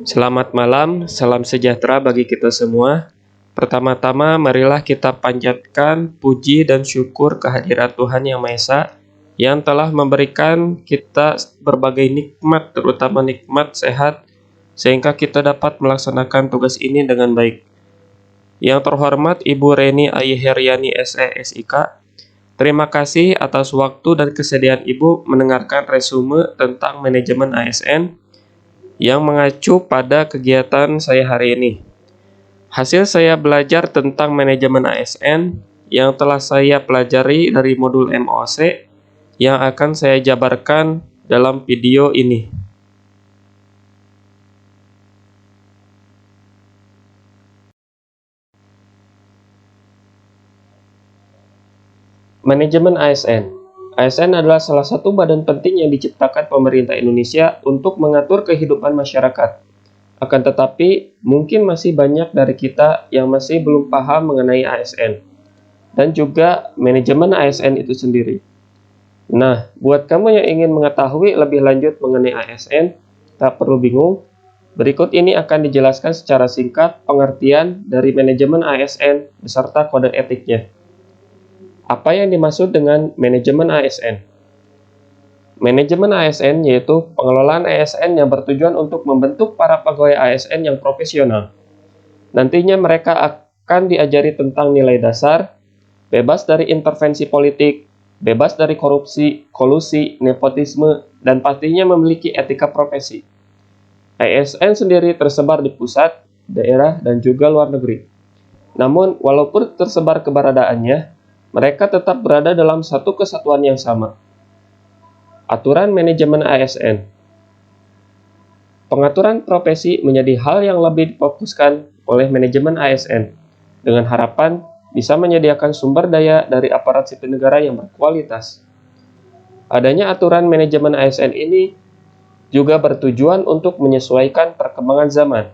Selamat malam, salam sejahtera bagi kita semua. Pertama-tama, marilah kita panjatkan puji dan syukur kehadirat Tuhan Yang Maha Esa yang telah memberikan kita berbagai nikmat, terutama nikmat sehat, sehingga kita dapat melaksanakan tugas ini dengan baik. Yang terhormat Ibu Reni Ayheriani SE SIK, terima kasih atas waktu dan kesediaan Ibu mendengarkan resume tentang manajemen ASN yang mengacu pada kegiatan saya hari ini. Hasil saya belajar tentang manajemen ASN yang telah saya pelajari dari modul MOC yang akan saya jabarkan dalam video ini. Manajemen ASN. ASN adalah salah satu badan penting yang diciptakan pemerintah Indonesia untuk mengatur kehidupan masyarakat. Akan tetapi, mungkin masih banyak dari kita yang masih belum paham mengenai ASN dan juga manajemen ASN itu sendiri. Nah, buat kamu yang ingin mengetahui lebih lanjut mengenai ASN, tak perlu bingung. Berikut ini akan dijelaskan secara singkat pengertian dari manajemen ASN beserta kode etiknya. Apa yang dimaksud dengan manajemen ASN? Manajemen ASN yaitu pengelolaan ASN yang bertujuan untuk membentuk para pegawai ASN yang profesional. Nantinya mereka akan diajari tentang nilai dasar, bebas dari intervensi politik, bebas dari korupsi, kolusi, nepotisme, dan pastinya memiliki etika profesi. ASN sendiri tersebar di pusat, daerah, dan juga luar negeri. Namun, walaupun tersebar keberadaannya, mereka tetap berada dalam satu kesatuan yang sama. Aturan manajemen ASN. Pengaturan profesi menjadi hal yang lebih difokuskan oleh manajemen ASN, dengan harapan bisa menyediakan sumber daya dari aparat sipil negara yang berkualitas. Adanya aturan manajemen ASN ini juga bertujuan untuk menyesuaikan perkembangan zaman.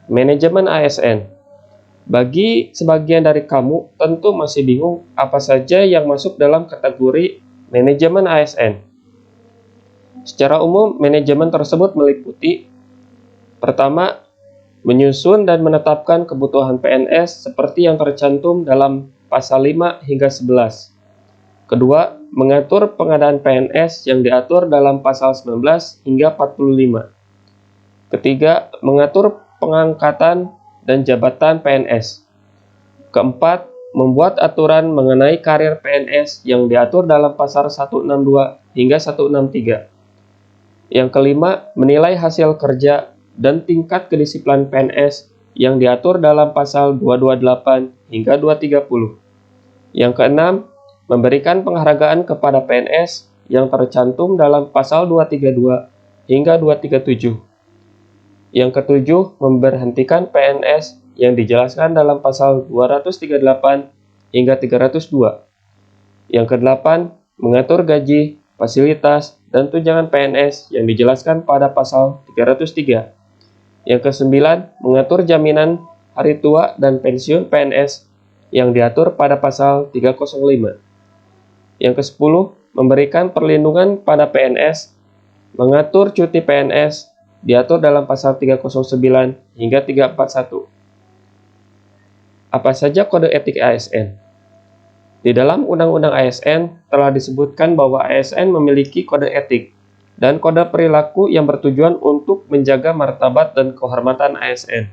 Manajemen ASN. Bagi sebagian dari kamu tentu masih bingung apa saja yang masuk dalam kategori manajemen ASN. Secara umum, manajemen tersebut meliputi: pertama, menyusun dan menetapkan kebutuhan PNS seperti yang tercantum dalam pasal 5 hingga 11. Kedua, mengatur pengadaan PNS yang diatur dalam pasal 19 hingga 45. Ketiga, mengatur pengangkatan dan jabatan PNS. Keempat, membuat aturan mengenai karir PNS yang diatur dalam pasal 162 hingga 163. Yang kelima, menilai hasil kerja dan tingkat kedisiplinan PNS yang diatur dalam pasal 228 hingga 230. Yang keenam, memberikan penghargaan kepada PNS yang tercantum dalam pasal 232 hingga 237. Yang ketujuh, memberhentikan PNS yang dijelaskan dalam pasal 238 hingga 302. Yang kedelapan, mengatur gaji, fasilitas, dan tunjangan PNS yang dijelaskan pada pasal 303. Yang kesembilan, mengatur jaminan hari tua dan pensiun PNS yang diatur pada pasal 305. Yang kesepuluh, memberikan perlindungan pada PNS, mengatur cuti PNS, diatur dalam pasal 309 hingga 341. Apa saja kode etik ASN? Di dalam Undang-Undang ASN telah disebutkan bahwa ASN memiliki kode etik dan kode perilaku yang bertujuan untuk menjaga martabat dan kehormatan ASN.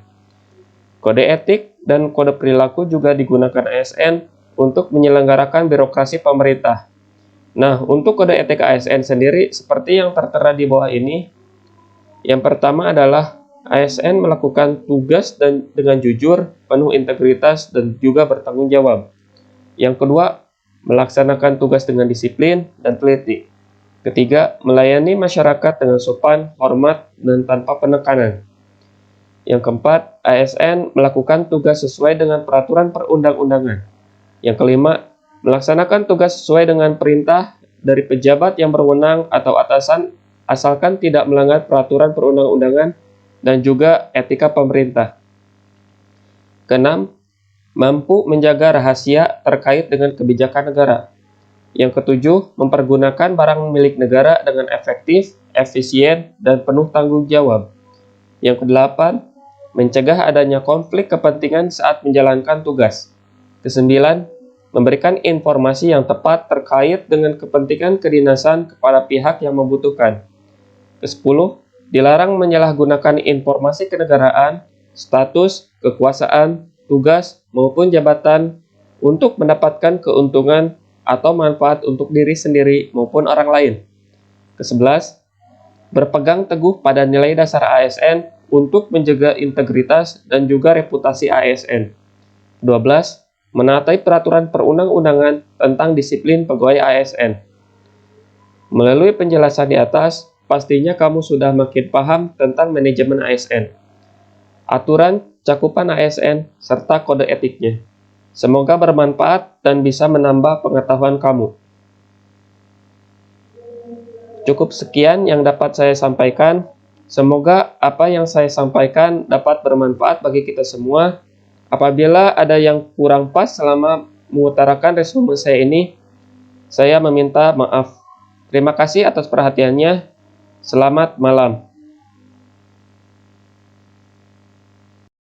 Kode etik dan kode perilaku juga digunakan ASN untuk menyelenggarakan birokrasi pemerintah. Nah, untuk kode etik ASN sendiri seperti yang tertera di bawah ini. Yang pertama adalah ASN melakukan tugas dengan jujur, penuh integritas, dan juga bertanggung jawab. Yang kedua, melaksanakan tugas dengan disiplin dan teliti. Ketiga, melayani masyarakat dengan sopan, hormat, dan tanpa penekanan. Yang keempat, ASN melakukan tugas sesuai dengan peraturan perundang-undangan. Yang kelima, melaksanakan tugas sesuai dengan perintah dari pejabat yang berwenang atau atasan asalkan tidak melanggar peraturan perundang-undangan dan juga etika pemerintah. Keenam, mampu menjaga rahasia terkait dengan kebijakan negara. Yang ketujuh, mempergunakan barang milik negara dengan efektif, efisien, dan penuh tanggung jawab. Yang kedelapan, mencegah adanya konflik kepentingan saat menjalankan tugas. Kesembilan, memberikan informasi yang tepat terkait dengan kepentingan kedinasan kepada pihak yang membutuhkan. Kesepuluh, dilarang menyalahgunakan informasi kenegaraan, status, kekuasaan, tugas, maupun jabatan untuk mendapatkan keuntungan atau manfaat untuk diri sendiri maupun orang lain. Kesebelas, berpegang teguh pada nilai dasar ASN untuk menjaga integritas dan juga reputasi ASN. 12. Menaati peraturan perundang-undangan tentang disiplin pegawai ASN. Melalui penjelasan di atas, pastinya kamu sudah makin paham tentang manajemen ASN, aturan, cakupan ASN, serta kode etiknya. Semoga bermanfaat dan bisa menambah pengetahuan kamu. Cukup sekian yang dapat saya sampaikan. Semoga apa yang saya sampaikan dapat bermanfaat bagi kita semua. Apabila ada yang kurang pas selama mengutarakan resume saya ini, saya meminta maaf. Terima kasih atas perhatiannya. Selamat malam.